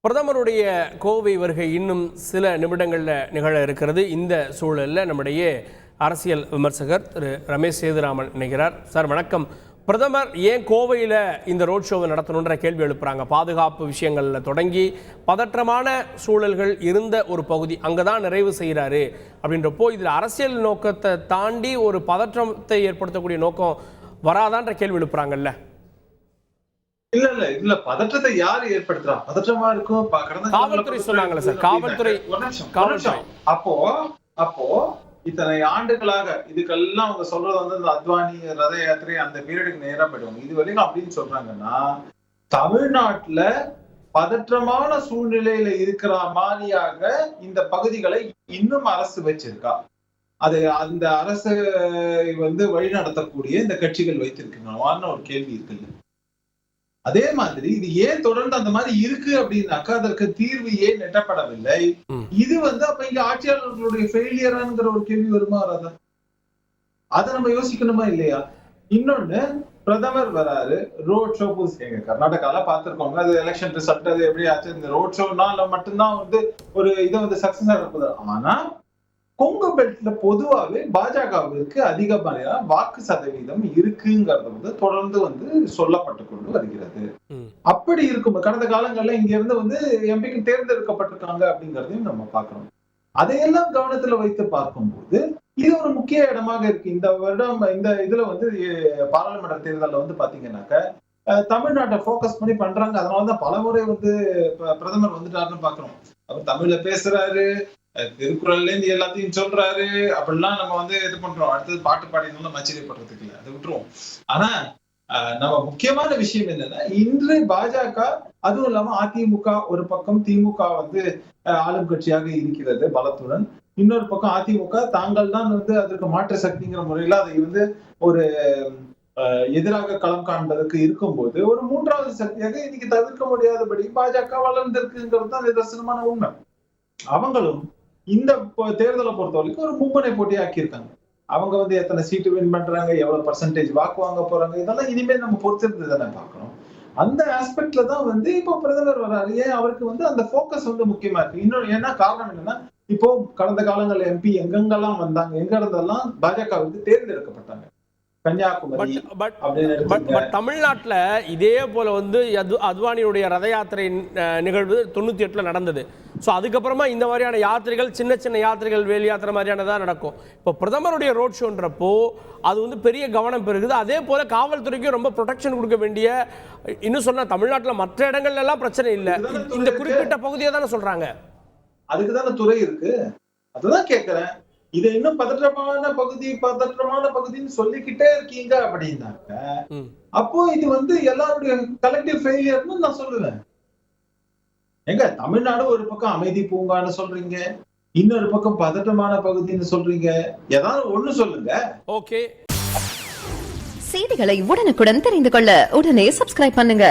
பிரதமருடைய கோவை வருகை இன்னும் சில நிமிடங்களில் நிகழ இருக்கிறது. இந்த சூழலில் நம்முடைய அரசியல் விமர்சகர் திரு ரமேஷ் சேதுராமன் இணைகிறார். சார் வணக்கம். பிரதமர் ஏன் கோவையில் இந்த ரோட் ஷோவை நடத்தணுன்ற கேள்வி எழுப்புறாங்க. பாதுகாப்பு விஷயங்களில் தொடங்கி பதற்றமான சூழல்கள் இருந்த ஒரு பகுதி அங்கே தான் நிறைவு செய்கிறாரு அப்படின்றப்போ இதில் அரசியல் நோக்கத்தை தாண்டி ஒரு பதற்றத்தை ஏற்படுத்தக்கூடிய நோக்கம் வராதான்ற கேள்வி எழுப்புறாங்கல்ல. இல்ல பதற்றத்தை யாரு ஏற்படுத்துறா? பதற்றமா இருக்கும் காவல்துறை சொன்னாங்களே சார். காவல்துறை அப்போ இத்தனை ஆண்டுகளாக இதுக்கெல்லாம் அவங்க சொல்றது வந்து இந்த அத்வானி ரத யாத்திரை அந்த பீரியடுக்கு நேரா போயிடுவாங்க. இது வரைக்கும் அப்படின்னு சொல்றாங்கன்னா தமிழ்நாட்டுல பதற்றமான சூழ்நிலையில இருக்கிற மாதிரியாக இந்த பகுதிகளை இன்னும் அரசு வச்சிருக்கா. அது அந்த அரசு வந்து வழிநடத்தக்கூடிய இந்த கட்சிகள் வைத்திருக்கணும்னு ஒரு கேள்வி இருக்குல்ல. அதே மாதிரி இது ஏன் தொடர்ந்து அந்த மாதிரி இருக்கு அப்படின்னாக்கா அதற்கு தீர்வு ஏன் எட்டப்படவில்லை? இது வந்து அப்ப இங்க ஆட்சியாளர்களுடைய ஃபெயிலியராங்கிற ஒரு கேள்வி வருமா வராதா? அதை நம்ம யோசிக்கணுமா இல்லையா? இன்னொன்னு, பிரதமர் வராரு, ரோட் ஷோ எங்க கர்நாடகால பாத்துருக்கோங்க. அது எலெக்ஷன் ரிசல்ட் அது எப்படி ஆச்சு? இந்த ரோட் ஷோனால மட்டும்தான் வந்து ஒரு இதை வந்து சக்சஸ் ஆக. ஆனா கொங்கு பெல்ட்ல பொதுவாகவே பாஜகவிற்கு அதிகமான வாக்கு சதவீதம் இருக்குங்கிறது வந்து தொடர்ந்து வந்து சொல்லப்பட்டு கொண்டு வருகிறது. அப்படி இருக்கும் கடந்த காலங்கள்ல இங்க இருந்து வந்து எம்பிக்கு தேர்ந்தெடுக்கப்பட்டிருக்காங்க அப்படிங்கறதையும் நம்ம பார்க்கிறோம். அதையெல்லாம் கவனத்துல வைத்து பார்க்கும்போது இது ஒரு முக்கிய இடமாக இருக்கு. இந்த வருடம் இந்த இதுல வந்து பாராளுமன்ற தேர்தலில் வந்து பாத்தீங்கன்னாக்க தமிழ்நாட்டை போக்கஸ் பண்ணி பண்றாங்க. அதனாலதான் பலமுறை வந்து பிரதமர் வந்துட்டாருன்னு பாக்குறோம். அவர் தமிழ்ல பேசுறாரு, திருக்குறள்ல இருந்து எல்லாத்தையும் சொல்றாரு. அப்படிலாம் நம்ம வந்து இது பண்றோம். அடுத்தது பாட்டு பாடினாலும் ஆச்சரியப்படுறதுக்கு இல்லை, அதை விட்டுருவோம். ஆனா நம்ம முக்கியமான விஷயம் என்னன்னா, இன்று பாஜக அதுவும் இல்லாம அதிமுக ஒரு பக்கம், திமுக வந்து ஆளும் கட்சியாக இருக்கிறது பலத்துடன். இன்னொரு பக்கம் அதிமுக தாங்கள் தான் வந்து அதற்கு மாற்று சக்திங்கிற முறையில அதை வந்து ஒரு எதிராக களம் காண்பதற்கு இருக்கும்போது ஒரு மூன்றாவது சக்தியாக இன்னைக்கு தவிர்க்க முடியாதபடி பாஜக வளர்ந்திருக்குங்கிறது தான் நிதர்சனமான உண்மை. அவங்களும் இந்த தேர்தலை பொறுத்த வரைக்கும் ஒரு மும்முனை போட்டியா ஆக்கியிருக்காங்க. அவங்க வந்து எத்தனை சீட்டு வின் பண்றாங்க, எவ்வளவு பர்சன்டேஜ் வாக்கு வாங்க போறாங்க, இதெல்லாம் இனிமேல் நம்ம பொறுத்திருந்து தானே பார்க்கணும். அந்த ஆஸ்பெக்ட்ல தான் வந்து இப்போ பிரதமர் வர்றாரு. ஏன் அவருக்கு வந்து அந்த போக்கஸ் வந்து முக்கியமா இருக்கு. இன்னொன்னு என்ன காரணம் என்னன்னா, இப்போ கடந்த காலங்கள்ல எம்பி எங்கெங்கெல்லாம் வந்தாங்க, எங்க இருந்தெல்லாம் பாஜக வந்து தேர்ந்தெடுக்கப்பட்டாங்க. தமிழ்நாட்டில் இதே போல வந்து அத்வானியுடைய ரத யாத்திரை நிகழ்வு 98 நடந்தது. ஸோ அதுக்கப்புறமா இந்த மாதிரியான யாத்திரைகள், சின்ன சின்ன யாத்திரைகள், வேல் யாத்திரை மாதிரியானதான் நடக்கும். இப்போ பிரதமருடைய ரோட் ஷோன்றப்போ அது வந்து பெரிய கவனம் பெறுகுது. அதே போல காவல்துறைக்கும் ரொம்ப ப்ரொடெக்ஷன் கொடுக்க வேண்டிய, இன்னும் சொன்னா தமிழ்நாட்டில் மற்ற இடங்கள்ல எல்லாம் பிரச்சனை இல்லை, இந்த குறிப்பிட்ட பகுதியை தானே சொல்றாங்க. அதுக்குதான துறை இருக்கு. அதுதான் கேட்கிறேன். இதை இன்னும் பதற்றமான பகுதின்னு சொல்லிக்கிட்டே இருக்கீங்க அப்படின்னாக்க அப்போ இது வந்து எல்லாருடைய கலெக்டிவ் ஃபெயிலியர்னு நான் சொல்லுவேன். எங்க தமிழ்நாடு ஒரு பக்கம் அமைதி பூங்கான்னு சொல்றீங்க, இன்னொரு பக்கம் பதற்றமான பகுதின்னு சொல்றீங்க. ஏதாவது ஒண்ணு சொல்லுங்க. ஓகே. செய்திகளை உடனுக்குடன் தெரிந்து கொள்ள உடனே சப்ஸ்கிரைப் பண்ணுங்க.